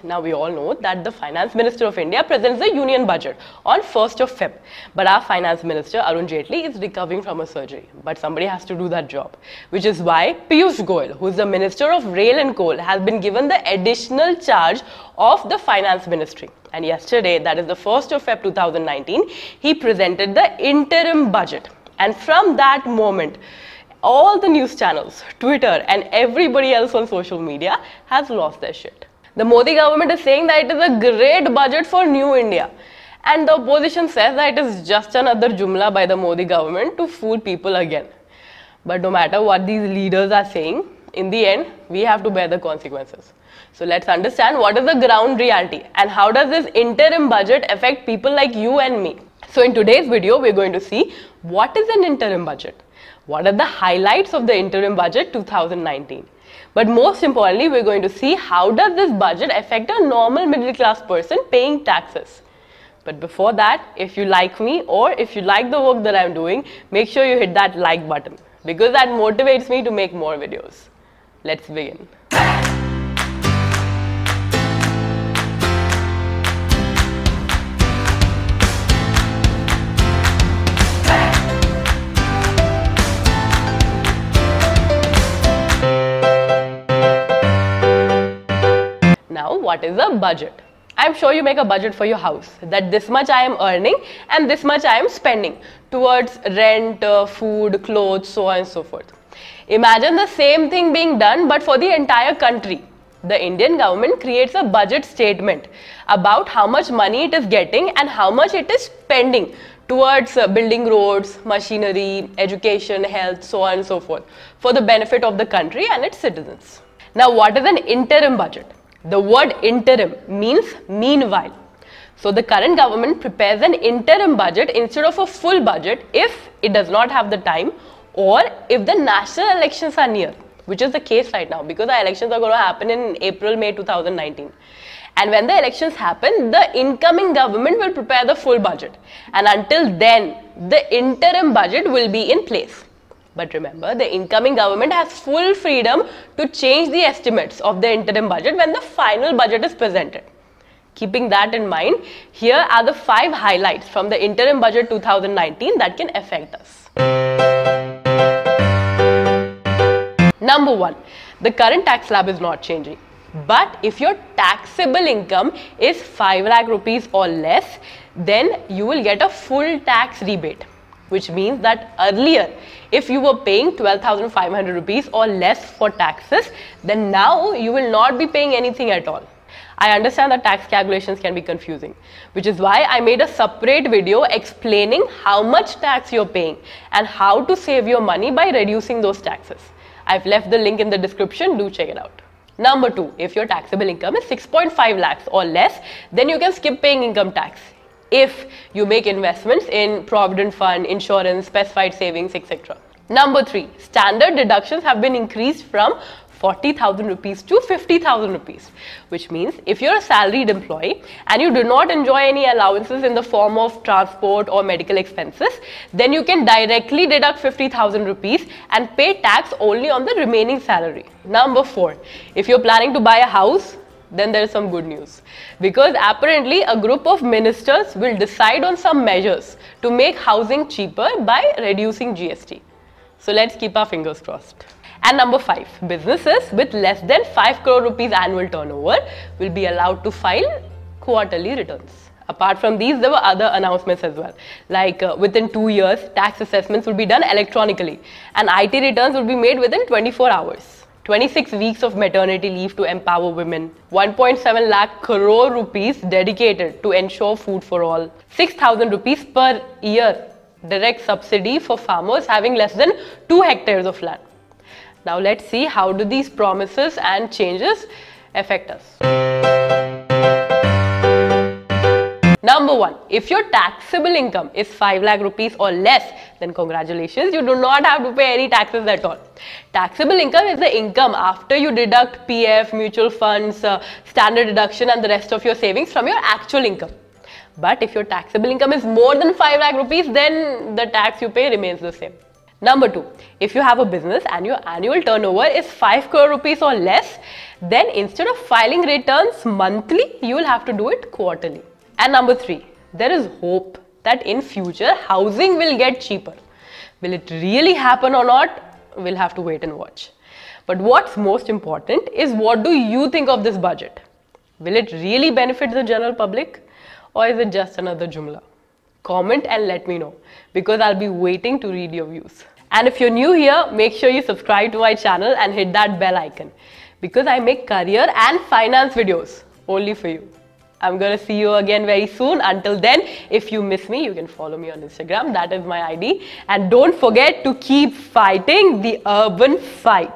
Now we all know that the Finance Minister of India presents the Union Budget on 1st of Feb. But our Finance Minister Arun Jaitley is recovering from a surgery. But somebody has to do that job. Which is why Piyush Goyal, who is the Minister of Rail and Coal, has been given the additional charge of the Finance Ministry. And yesterday, that is the 1st of Feb 2019, he presented the interim budget. And from that moment, all the news channels, Twitter and everybody else on social media has lost their shit. The Modi government is saying that it is a great budget for New India. And the opposition says that it is just another jumla by the Modi government to fool people again. But no matter what these leaders are saying, in the end, we have to bear the consequences. So let's understand what is the ground reality and how does this interim budget affect people like you and me. So in today's video, we're going to see what is an interim budget. What are the highlights of the interim budget 2019? But most importantly, we're going to see how does this budget affect a normal middle class person paying taxes. But before that, if you like me or if you like the work that I'm doing, make sure you hit that like button because that motivates me to make more videos. Let's begin. Now, what is a budget? I'm sure you make a budget for your house that this much I am earning and this much I am spending towards rent, food, clothes, so on and so forth. Imagine the same thing being done but for the entire country. The Indian government creates a budget statement about how much money it is getting and how much it is spending towards building roads, machinery, education, health, so on and so forth for the benefit of the country and its citizens. Now, what is an interim budget? The word interim means meanwhile. So the current government prepares an interim budget instead of a full budget if it does not have the time or if the national elections are near, which is the case right now because the elections are going to happen in April-May 2019. And when the elections happen, the incoming government will prepare the full budget. And until then, the interim budget will be in place. But remember, the incoming government has full freedom to change the estimates of the interim budget when the final budget is presented. Keeping that in mind, here are the 5 highlights from the interim budget 2019 that can affect us. Number 1, the current tax slab is not changing. But if your taxable income is 5 lakh rupees or less, then you will get a full tax rebate. Which means that earlier, if you were paying 12,500 rupees or less for taxes, then now you will not be paying anything at all. I understand that tax calculations can be confusing, which is why I made a separate video explaining how much tax you're paying and how to save your money by reducing those taxes. I've left the link in the description, do check it out. Number 2, if your taxable income is 6.5 lakhs or less, then you can skip paying income tax. If you make investments in provident fund, insurance, specified savings, etc. Number 3, standard deductions have been increased from 40,000 rupees to 50,000 rupees, which means if you're a salaried employee and you do not enjoy any allowances in the form of transport or medical expenses, then you can directly deduct 50,000 rupees and pay tax only on the remaining salary. Number 4, if you're planning to buy a house, then there is some good news because apparently a group of ministers will decide on some measures to make housing cheaper by reducing GST. So let's keep our fingers crossed. And number 5, businesses with less than 5 crore rupees annual turnover will be allowed to file quarterly returns. Apart from these, there were other announcements as well. Like within 2 years, tax assessments will be done electronically and IT returns will be made within 24 hours. 26 weeks of maternity leave to empower women, 1.7 lakh crore rupees dedicated to ensure food for all, 6,000 rupees per year direct subsidy for farmers having less than 2 hectares of land. Now let's see how do these promises and changes affect us. Number 1, if your taxable income is 5 lakh rupees or less, then congratulations, you do not have to pay any taxes at all. Taxable income is the income after you deduct PF, mutual funds, standard deduction and the rest of your savings from your actual income. But if your taxable income is more than 5 lakh rupees, then the tax you pay remains the same. Number 2, if you have a business and your annual turnover is 5 crore rupees or less, then instead of filing returns monthly, you will have to do it quarterly. And number 3, there is hope that in future housing will get cheaper. Will it really happen or not? We'll have to wait and watch. But what's most important is, what do you think of this budget? Will it really benefit the general public, or is it just another jumla? Comment and let me know, because I'll be waiting to read your views. And if you're new here, make sure you subscribe to my channel and hit that bell icon, because I make career and finance videos only for you. I'm gonna see you again very soon. Until then, if you miss me, you can follow me on Instagram. That is my ID. And don't forget to keep fighting the urban fight.